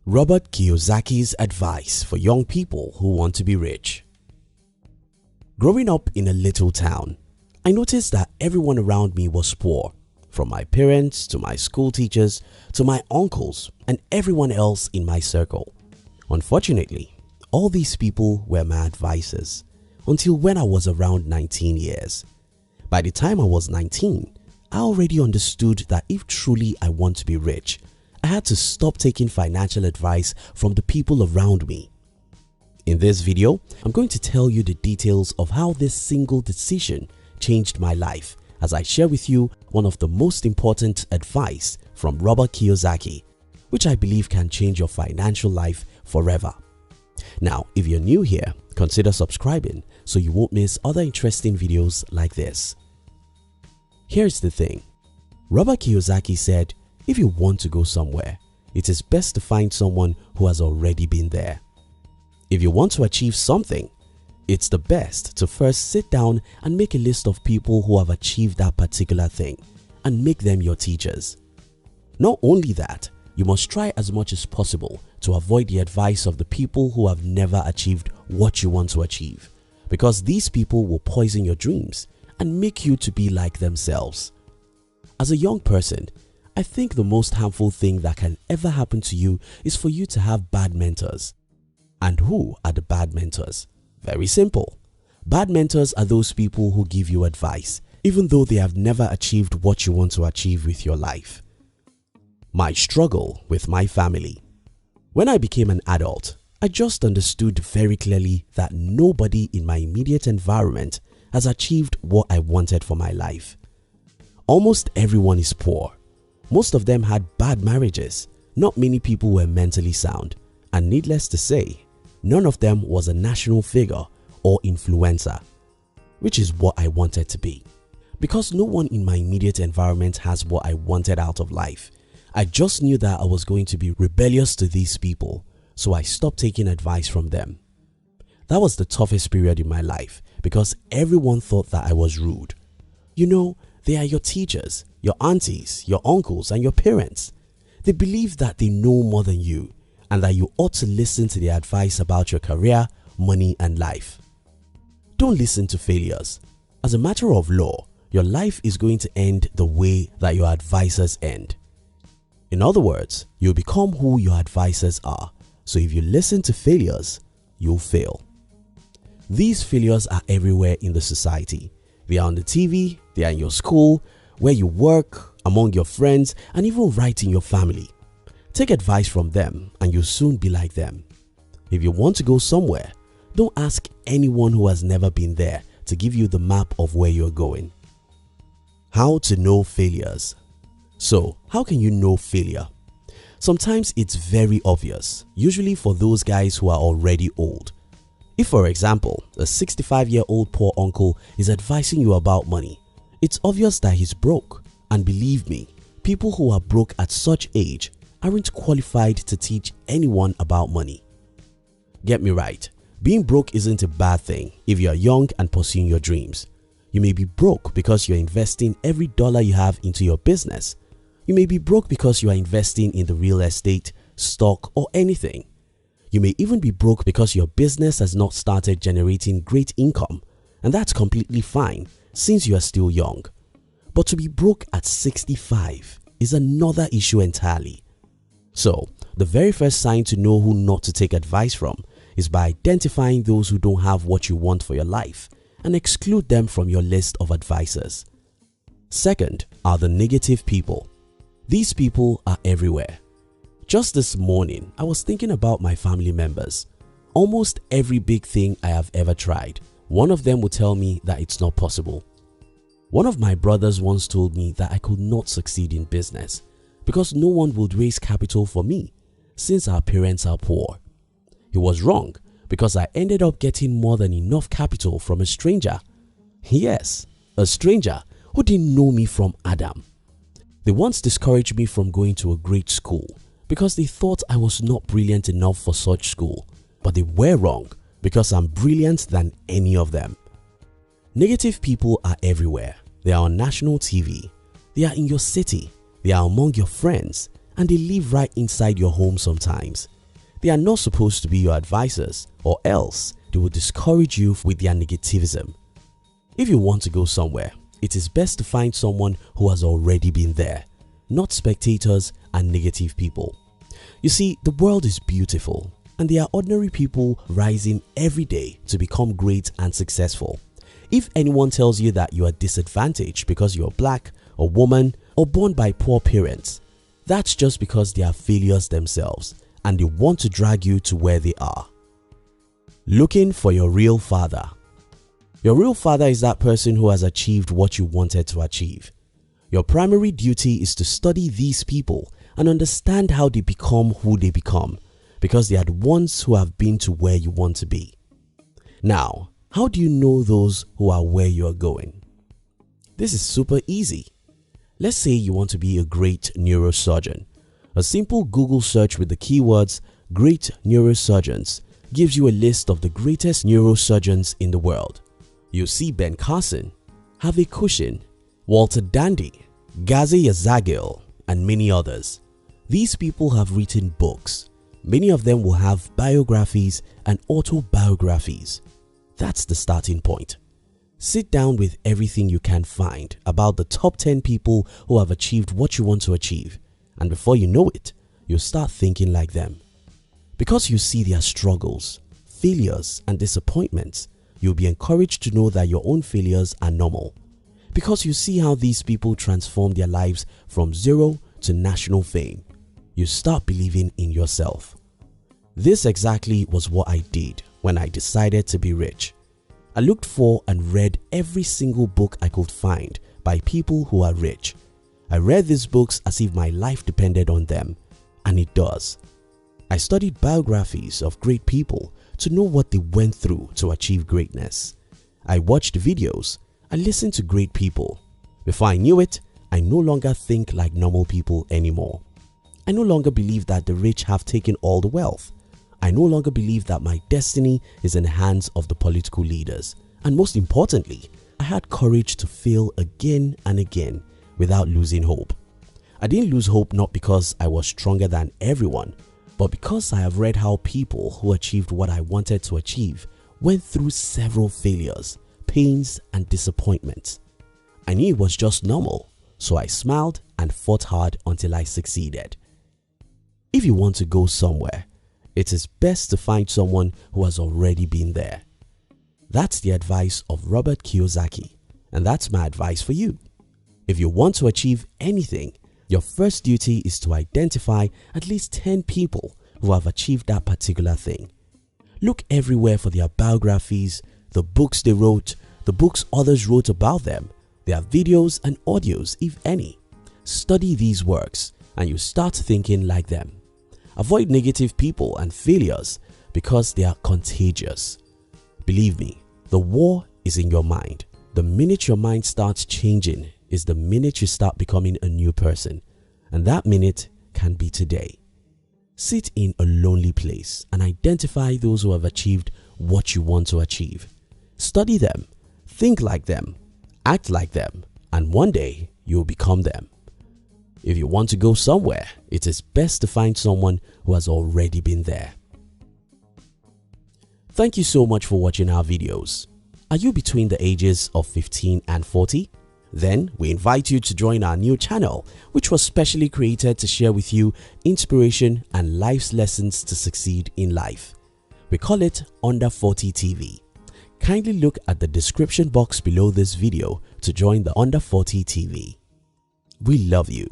Robert Kiyosaki's advice for young people who want to be rich. Growing up in a little town, I noticed that everyone around me was poor, from my parents to my school teachers to my uncles and everyone else in my circle. Unfortunately, all these people were my advisors until when I was around 19 years. By the time I was 19, I already understood that if truly I want to be rich, I had to stop taking financial advice from the people around me. In this video, I'm going to tell you the details of how this single decision changed my life as I share with you one of the most important advice from Robert Kiyosaki, which I believe can change your financial life forever. Now, if you're new here, consider subscribing so you won't miss other interesting videos like this. Here's the thing. Robert Kiyosaki said, if you want to go somewhere, it is best to find someone who has already been there. If you want to achieve something, it's the best to first sit down and make a list of people who have achieved that particular thing and make them your teachers. Not only that, you must try as much as possible to avoid the advice of the people who have never achieved what you want to achieve, because these people will poison your dreams and make you to be like themselves. As a young person, I think the most harmful thing that can ever happen to you is for you to have bad mentors. And who are the bad mentors? Very simple. Bad mentors are those people who give you advice even though they have never achieved what you want to achieve with your life. My struggle with my family. When I became an adult, I just understood very clearly that nobody in my immediate environment has achieved what I wanted for my life. Almost everyone is poor. Most of them had bad marriages. Not many people were mentally sound, and needless to say, none of them was a national figure or influencer, which is what I wanted to be. Because no one in my immediate environment has what I wanted out of life, I just knew that I was going to be rebellious to these people, so I stopped taking advice from them. That was the toughest period in my life because everyone thought that I was rude. You know, they are your teachers, your aunties, your uncles and your parents. They believe that they know more than you and that you ought to listen to their advice about your career, money and life. Don't listen to failures. As a matter of law, your life is going to end the way that your advisors end. In other words, you'll become who your advisors are. So if you listen to failures, you'll fail. These failures are everywhere in the society. They are on the TV, they are in your school, where you work, among your friends, and even right in your family. Take advice from them and you'll soon be like them. If you want to go somewhere, don't ask anyone who has never been there to give you the map of where you're going. How to know failures. So, how can you know failure? Sometimes it's very obvious, usually for those guys who are already old. If, for example, a 65-year-old poor uncle is advising you about money, it's obvious that he's broke. And believe me, people who are broke at such age aren't qualified to teach anyone about money. Get me right, being broke isn't a bad thing if you are young and pursuing your dreams. You may be broke because you're investing every dollar you have into your business. You may be broke because you are investing in the real estate, stock or anything. You may even be broke because your business has not started generating great income, and that's completely fine since you are still young. But to be broke at 65 is another issue entirely. So, the very first sign to know who not to take advice from is by identifying those who don't have what you want for your life and exclude them from your list of advisors. Second are the negative people. These people are everywhere. Just this morning, I was thinking about my family members. Almost every big thing I have ever tried, one of them would tell me that it's not possible. One of my brothers once told me that I could not succeed in business because no one would raise capital for me since our parents are poor. He was wrong because I ended up getting more than enough capital from a stranger. Yes, a stranger who didn't know me from Adam. They once discouraged me from going to a great school because they thought I was not brilliant enough for such school, but they were wrong because I'm brilliant than any of them. Negative people are everywhere. They are on national TV, they are in your city, they are among your friends, and they live right inside your home sometimes. They are not supposed to be your advisors, or else they will discourage you with their negativism. If you want to go somewhere, it is best to find someone who has already been there, not spectators and negative people. You see, the world is beautiful and there are ordinary people rising every day to become great and successful. If anyone tells you that you are disadvantaged because you are black, a woman, or born by poor parents, that's just because they are failures themselves and they want to drag you to where they are. Looking for your real father. Your real father is that person who has achieved what you wanted to achieve. Your primary duty is to study these people and understand how they become who they become, because they are the ones who have been to where you want to be. Now, how do you know those who are where you are going? This is super easy. Let's say you want to be a great neurosurgeon. A simple Google search with the keywords "great neurosurgeons" gives you a list of the greatest neurosurgeons in the world. You'll see Ben Carson, Harvey Cushing, Walter Dandy, Ghazi Yazagil, and many others. These people have written books. Many of them will have biographies and autobiographies. That's the starting point. Sit down with everything you can find about the top 10 people who have achieved what you want to achieve, and before you know it, you'll start thinking like them. Because you see their struggles, failures, and disappointments, you'll be encouraged to know that your own failures are normal. Because you see how these people transform their lives from zero to national fame, you start believing in yourself. This exactly was what I did when I decided to be rich. I looked for and read every single book I could find by people who are rich. I read these books as if my life depended on them, and it does. I studied biographies of great people to know what they went through to achieve greatness. I watched videos. I listened to great people. Before I knew it, I no longer think like normal people anymore. I no longer believe that the rich have taken all the wealth. I no longer believe that my destiny is in the hands of the political leaders. And most importantly, I had courage to fail again and again without losing hope. I didn't lose hope not because I was stronger than everyone, but because I have read how people who achieved what I wanted to achieve went through several failures, pains, and disappointments. I knew it was just normal, so I smiled and fought hard until I succeeded. If you want to go somewhere, it is best to find someone who has already been there. That's the advice of Robert Kiyosaki, and that's my advice for you. If you want to achieve anything, your first duty is to identify at least 10 people who have achieved that particular thing. Look everywhere for their biographies, the books they wrote, the books others wrote about them, their videos and audios if any. Study these works and you start thinking like them. Avoid negative people and failures because they are contagious. Believe me, the war is in your mind. The minute your mind starts changing is the minute you start becoming a new person, and that minute can be today. Sit in a lonely place and identify those who have achieved what you want to achieve. Study them, think like them, act like them, and one day you will become them. If you want to go somewhere, it is best to find someone who has already been there. Thank you so much for watching our videos. Are you between the ages of 15 and 40? Then we invite you to join our new channel, which was specially created to share with you inspiration and life's lessons to succeed in life. We call it Under 40 TV. Kindly look at the description box below this video to join the Under 40 TV. We love you.